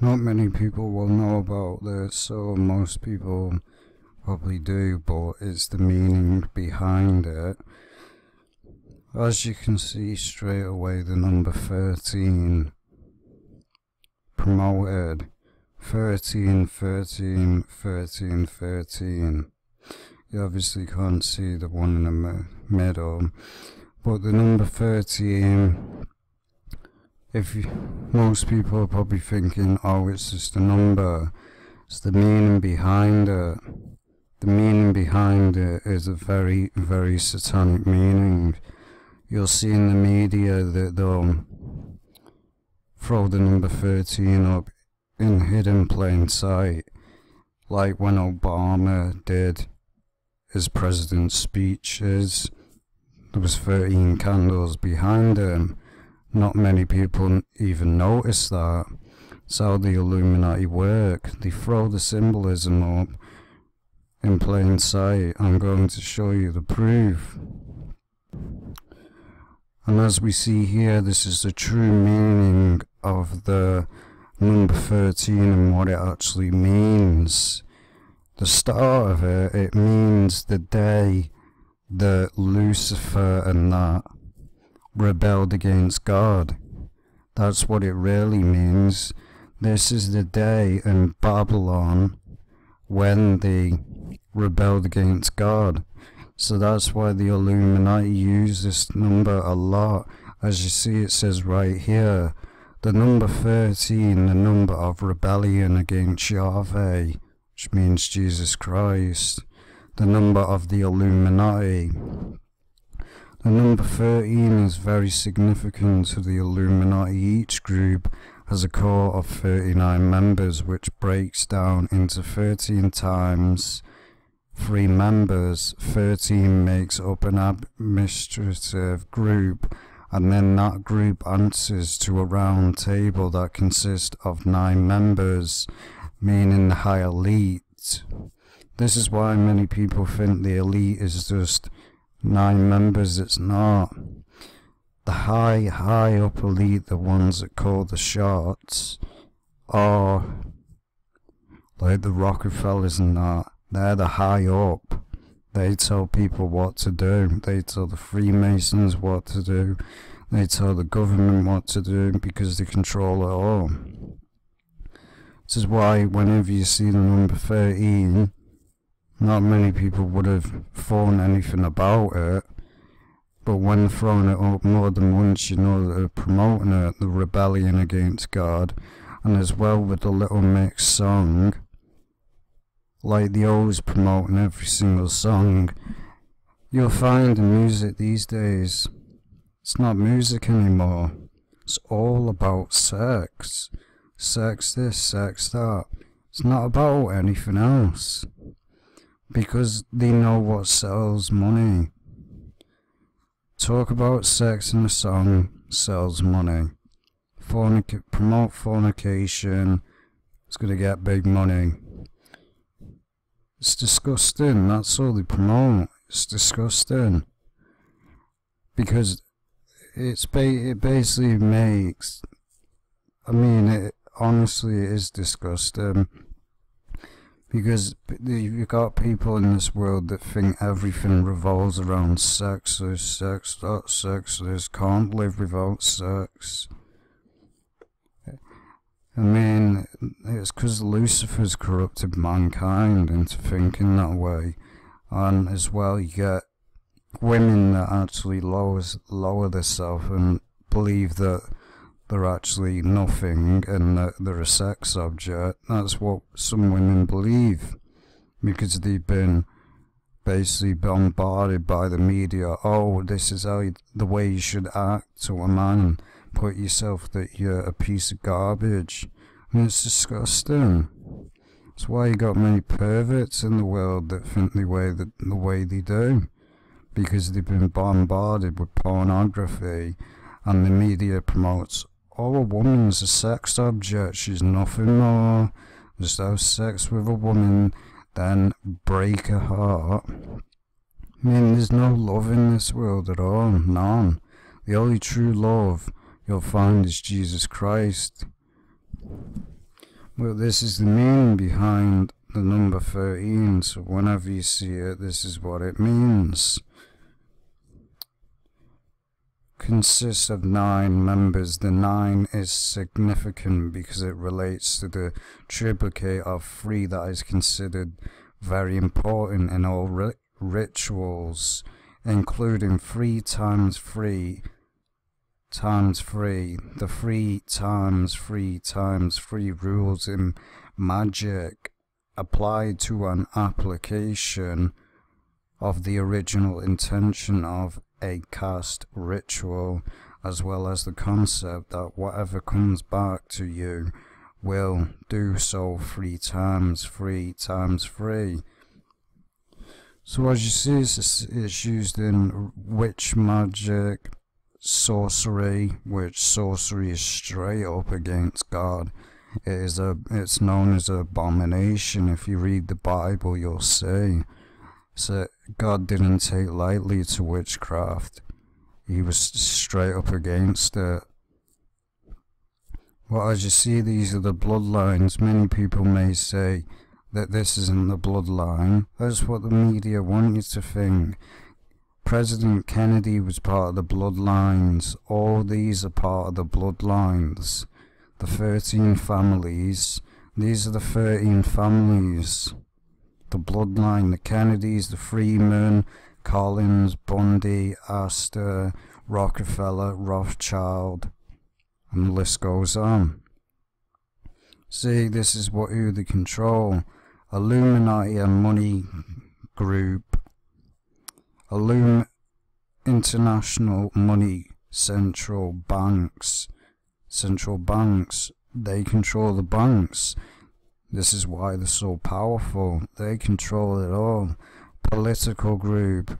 Not many people will know about this, so most people probably do, but it's the meaning behind it. As you can see straight away, the number 13 promoted 13, 13, 13, 13. You obviously can't see the one in the middle, but the number 13, most people are probably thinking, oh, it's just a number. It's the meaning behind it. The meaning behind it is a very, very satanic meaning. You'll see in the media that they'll throw the number 13 up in hidden plain sight, like when Obama did his president's speeches. There was 13 candles behind him. Not many people even notice that. It's how the Illuminati work. They throw the symbolism up in plain sight. I'm going to show you the proof. And as we see here, this is the true meaning of the number 13 and what it actually means. The start of it, it means the day that Lucifer and that rebelled against God. That's what it really means. This is the day in Babylon when they rebelled against God. So that's why the Illuminati use this number a lot. As you see, it says right here, the number 13, the number of rebellion against Yahweh, which means Jesus Christ, the number of the Illuminati. The number 13 is very significant to the Illuminati. Each group has a core of 39 members, which breaks down into 13 times 3 members. 13 makes up an administrative group, and then that group answers to a round table that consists of 9 members, meaning the high elite. This is why many people think the elite is just 9 members. It's not. The high up elite, the ones that call the shots, are like the Rockefellers and that. They're the high up. They tell people what to do. They tell the Freemasons what to do. They tell the government what to do because they control it all. This is why whenever you see the number 13, not many people would have thought anything about it. But when throwing it up more than once, you know that they're promoting it, the rebellion against God. And as well with the Little Mix song, like they always promote in every single song, you'll find in music these days, it's not music anymore. It's all about sex. Sex this, sex that. It's not about anything else. Because they know what sells money. Talk about sex in a song sells money. Promote fornication, it's going to get big money. It's disgusting. That's all they promote. It's disgusting. Because it basically makes, honestly it is disgusting. Because you've got people in this world that think everything revolves around sex. There's sex, that's sex, there's can't live without sex. It's because Lucifer's corrupted mankind into thinking that way. And as well, you get women that actually lower themselves and believe that they're actually nothing and that they're a sex object. That's what some women believe, because they've been basically bombarded by the media. Oh, this is the way you should act to a man. Put yourself that you're a piece of garbage. And it's disgusting. That's why you got many perverts in the world that think the way they do, because they've been bombarded with pornography, and the media promotes, oh, a woman's a sex object, she's nothing more. Just have sex with a woman, then break her heart. There's no love in this world at all, none. The only true love you'll find is Jesus Christ. Well, this is the meaning behind the number 13, so whenever you see it, this is what it means. Consists of 9 members. The 9 is significant because it relates to the triplicate of 3 that is considered very important in all rituals, including 3 times 3 times 3. The 3 times 3 times 3 rules in magic applied to an application of the original intention of a cast ritual, as well as the concept that whatever comes back to you will do so 3 times 3 times 3. So as you see, it's used in witch magic, sorcery, which sorcery is straight up against God. It's known as an abomination. If you read the Bible, you'll see. So God didn't take lightly to witchcraft. He was straight up against it. Well, as you see, these are the bloodlines. Many people may say that this isn't the bloodline. That's what the media want you to think. President Kennedy was part of the bloodlines. All these are part of the bloodlines. The 13 families. These are the 13 families. The bloodline, the Kennedys, the Freeman, Collins, Bundy, Astor, Rockefeller, Rothschild, and the list goes on. See, this is who they control. Illuminati and money group. International money central banks. They control the banks. This is why they're so powerful. They control it all. Political group,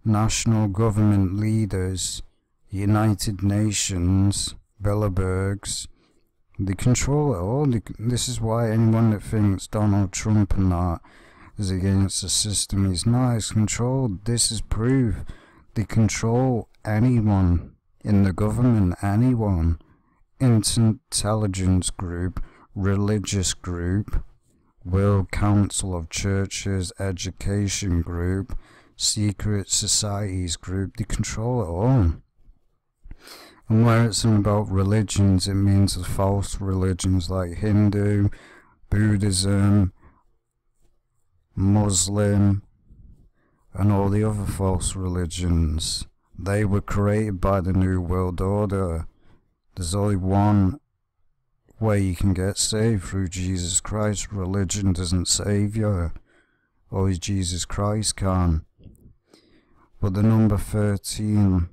national government leaders, United Nations, Bilderbergs. They control it all. This is why anyone that thinks Donald Trump and that is against the system is not. It's controlled. This is proof. They control anyone in the government, anyone. Intelligence group, religious group, World Council of Churches, education group, secret societies group. They control it all. And where it's about religions, it means the false religions like Hindu, Buddhism, Muslim, and all the other false religions. They were created by the New World Order. There's only one way you can get saved, through Jesus Christ. Religion doesn't save you. Only Jesus Christ can. But the number 13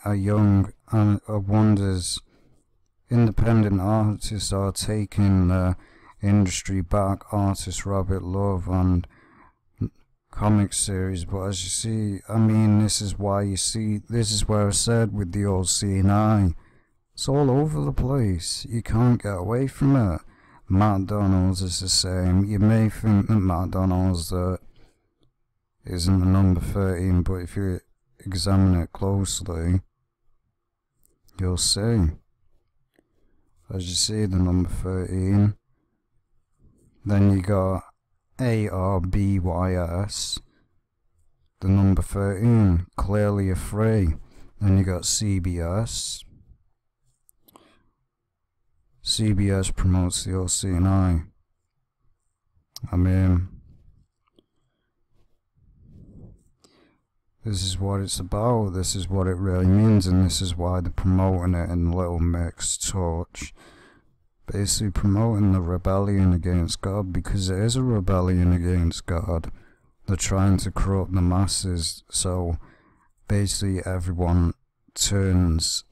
are young and wonders. Independent artists are taking the industry back. Artist Robert Love and comic series. But as you see, I mean, this is why you see, this is where I said with the old CNI, it's all over the place. You can't get away from it. McDonald's is the same. You may think that McDonald's isn't the number 13, but if you examine it closely, you'll see. As you see, the number 13. Then you got ARBYS, the number 13, clearly a 3. Then you got CBS. CBS promotes the OCNI. I mean, this is what it's about, this is what it really means, and this is why they're promoting it in Little Mix Torch. Basically promoting the rebellion against God, because it is a rebellion against God. They're trying to corrupt the masses, so basically everyone turns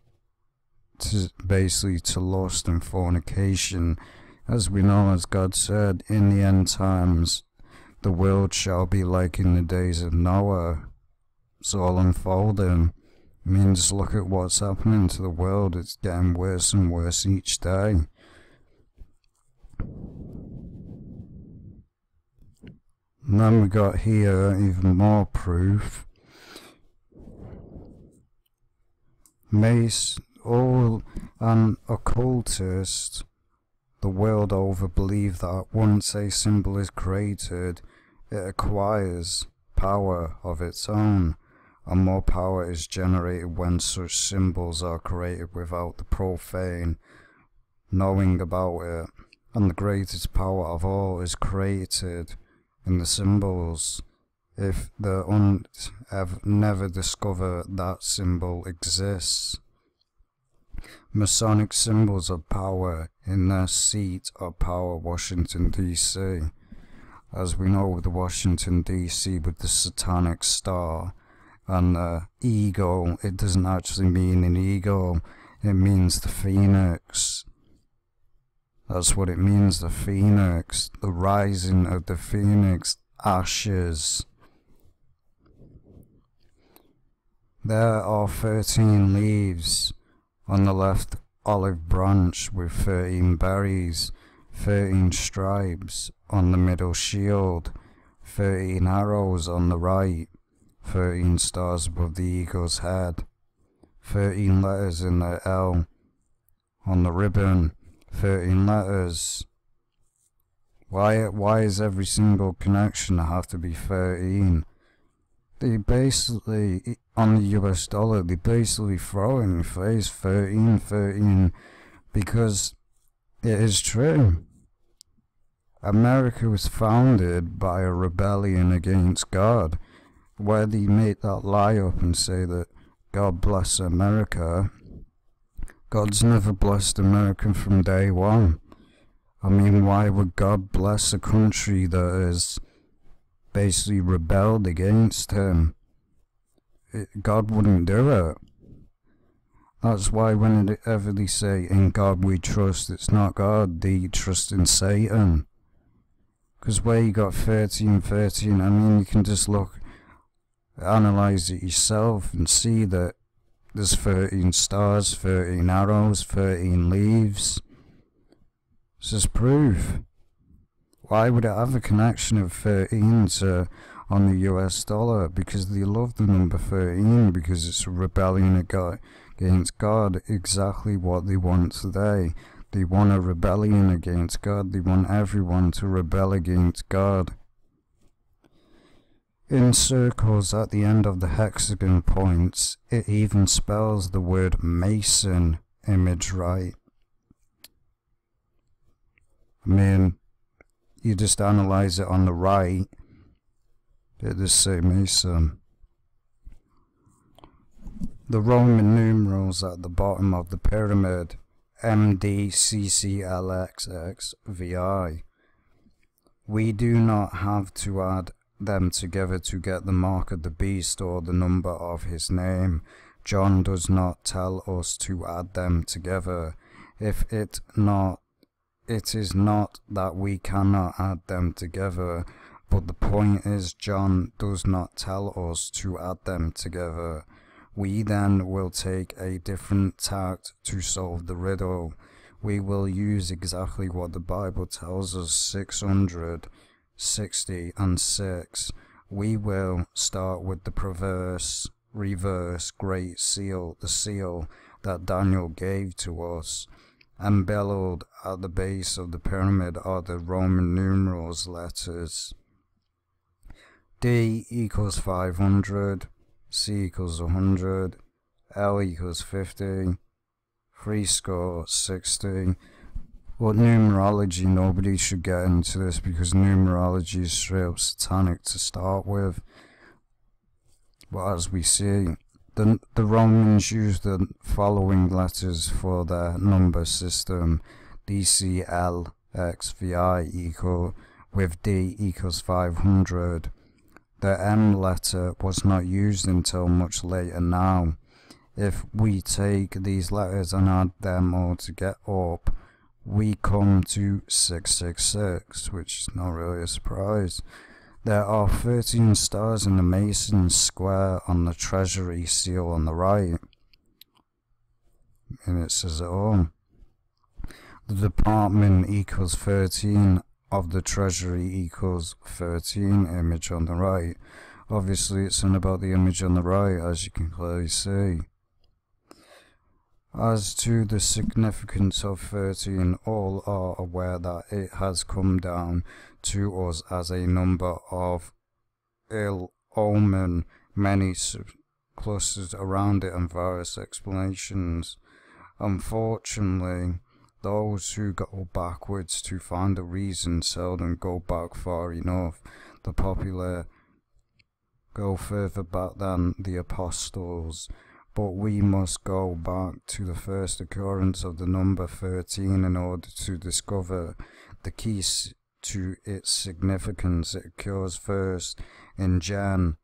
to lust and fornication. As we know, as God said, in the end times the world shall be like in the days of Noah. It's all unfolding. I mean, just look at what's happening to the world. It's getting worse and worse each day. And then we got here even more proof. an occultist the world over believe that once a symbol is created, it acquires power of its own, and more power is generated when such symbols are created without the profane knowing about it. And the greatest power of all is created in the symbols. If the never discover that symbol exists. Masonic symbols of power in their seat of power, Washington, D.C. As we know, with the Washington, D.C. with the satanic star and the eagle, it doesn't actually mean an eagle, it means the phoenix. That's what it means, the phoenix, the rising of the phoenix, ashes. There are 13 leaves on the left olive branch with 13 berries, 13 stripes on the middle shield, 13 arrows on the right, 13 stars above the eagle's head, 13 letters in the L on the ribbon, 13 letters. Why is every single connection have to be 13? They basically, on the US dollar, they basically throw in your face 13, 13, because it is true. America was founded by a rebellion against God. Where they make that lie up and say that God bless America, God's never blessed America from day one. I mean, why would God bless a country that is basically rebelled against him? God wouldn't do it. That's why whenever they say, in God we trust, it's not God, they trust in Satan. Because where you got 13, 13, I mean, you can just analyze it yourself and see that there's 13 stars, 13 arrows, 13 leaves. This is proof. Why would it have a connection of 13 on the US dollar? Because they love the number 13, because it's a rebellion against God, exactly what they want today. They want a rebellion against God. They want everyone to rebel against God. In circles at the end of the hexagon points, it even spells the word Mason image right. I mean, you just analyze it on the right, it just say Mason. The Roman numerals at the bottom of the pyramid, MDCCLXXVI. We do not have to add them together to get the mark of the beast or the number of his name. John does not tell us to add them together. It is not that we cannot add them together, but the point is John does not tell us to add them together. We then will take a different tact to solve the riddle. We will use exactly what the Bible tells us, 660 and 6. We will start with the reverse great seal, the seal that Daniel gave to us. Embellowed at the base of the pyramid are the Roman numerals letters. D equals 500, C equals 100, L equals 50, 60. But numerology, nobody should get into this because numerology is straight up satanic to start with. But as we see, the Romans used the following letters for their number system: DCLXVI equal with D equals 500. The M letter was not used until much later now. If we take these letters and add them all to get up, we come to 666, which is not really a surprise. There are 13 stars in the Mason square on the treasury seal on the right, and it says it all. The department equals 13 of the treasury equals 13 image on the right. Obviously it's in about the image on the right, as you can clearly see. As to the significance of 13, all are aware that it has come down to us as a number of ill omen, many clusters around it and various explanations. Unfortunately, those who go backwards to find a reason seldom go back far enough. The popular go further back than the apostles, but we must go back to the first occurrence of the number 13 in order to discover the keys to its significance. It occurs first in Gen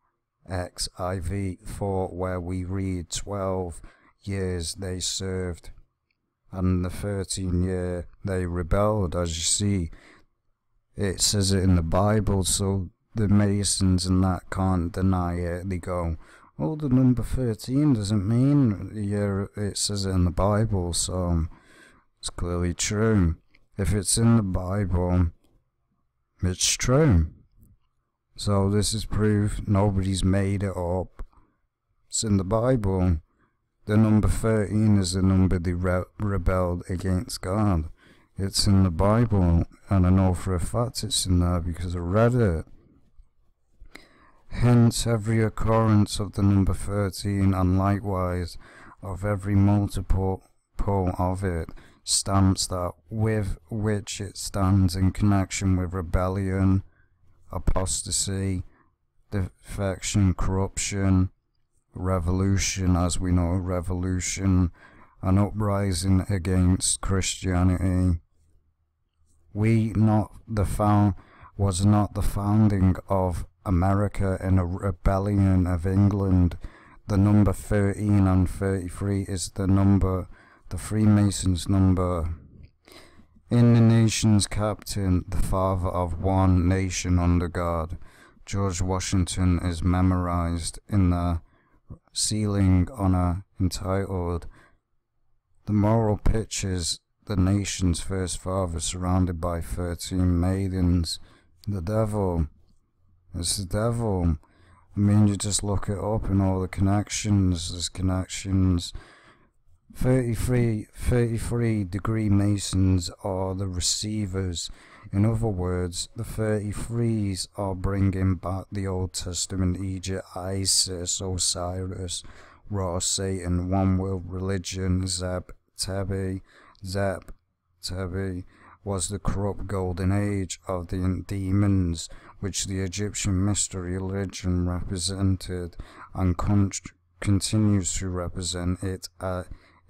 XIV 4, where we read 12 years they served, and the 13th year they rebelled. As you see, it says it in the Bible, so the Masons and that can't deny it. They go, oh, the number 13 doesn't mean the year it says it in the Bible, so it's clearly true. If it's in the Bible, it's true. So this is proof nobody's made it up. It's in the Bible. The number 13 is the number they rebelled against God. It's in the Bible, and I know for a fact it's in there because I read it. Hence, every occurrence of the number 13, and likewise of every multiple of it, stamps that with which it stands in connection with rebellion, apostasy, defection, corruption, revolution, as we know, revolution, an uprising against Christianity. Was not the founding of America in a rebellion of England. The number 13 and 33 is the number, the Freemasons' number. In the nation's captain, the father of one nation under God, George Washington is memorized in the ceiling honor entitled "The Moral Pictures, the Nation's First Father surrounded by 13 maidens." The devil. It's the devil. I mean, you just look it up in all the connections. There's connections. 33 degree Masons are the receivers. In other words, the 33s are bringing back the Old Testament Egypt, Isis, Osiris, Ra, Satan, One World Religion, Zeb Tebi was the corrupt golden age of the demons, which the Egyptian mystery religion represented and continues to represent. It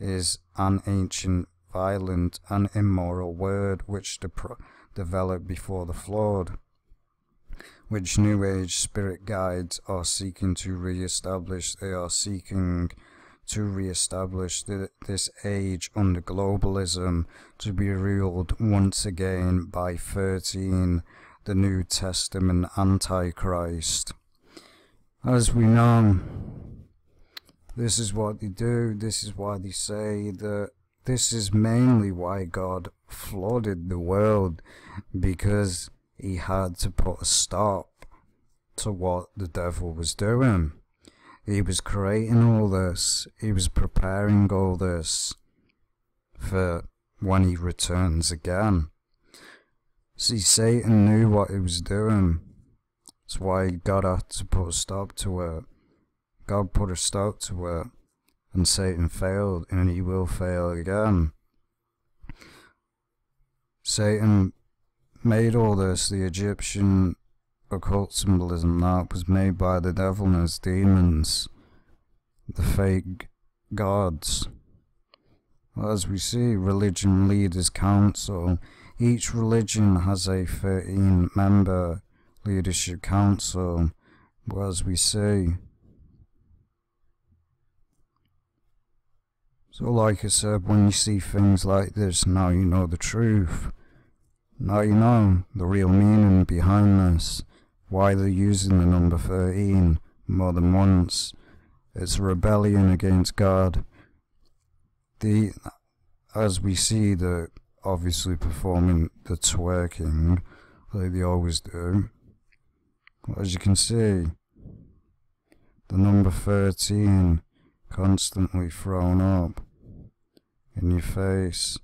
is an ancient, violent, and immoral word which developed before the flood, which New Age spirit guides are seeking to re-establish. They are seeking to re-establish this age under globalism, to be ruled once again by 13, the New Testament Antichrist. As we know, this is what they do. This is why they say that this is mainly why God flooded the world, because he had to put a stop to what the devil was doing. He was creating all this. He was preparing all this for when he returns again. See, Satan knew what he was doing. That's why God had to put a stop to it. God put a stop to it, and Satan failed, and he will fail again. Satan made all this, the Egyptian occult symbolism, that was made by the devil and his demons, the fake gods. As we see, Religion Leaders Council. Each religion has a 13-member leadership council, but as we see. So like I said, when you see things like this, now you know the truth. Now you know the real meaning behind this. Why they're using the number 13 more than once. It's a rebellion against God. As we see, they're obviously performing the twerking like they always do. As you can see, the number 13 constantly thrown up. in your face.